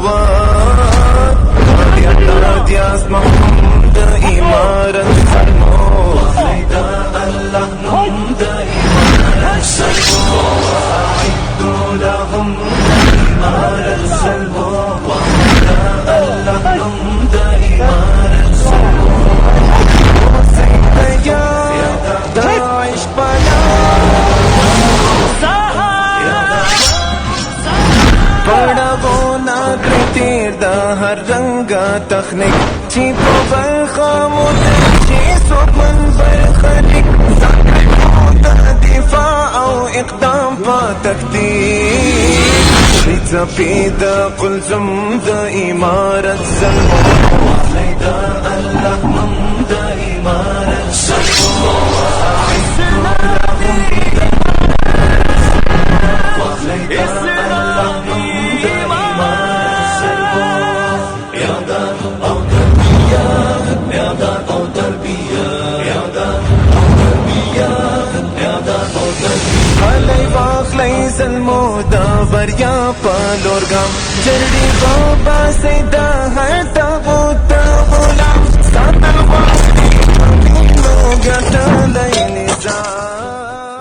قوات دياس محمد إمارة سلمو ليدا الله محمد إمارة سلمو أعدوا لهم إمارة سلمو ليدا الله محمد إمارة سلمو سيدنا يا داعش بنا تیر دا هر رنگا تخنیک چی پو برخامو چی سوپن برخنیک زاکی مودا دفاع او اقدام پا تکتیک شیطا پیدا قلزم دا امارت ظلمو لیدا اللہ من دا امارت ظلمو اعزنا لهم لیدا اللہ من دا ليس المودا بريا بالورغام جلدي بابا سيدا هر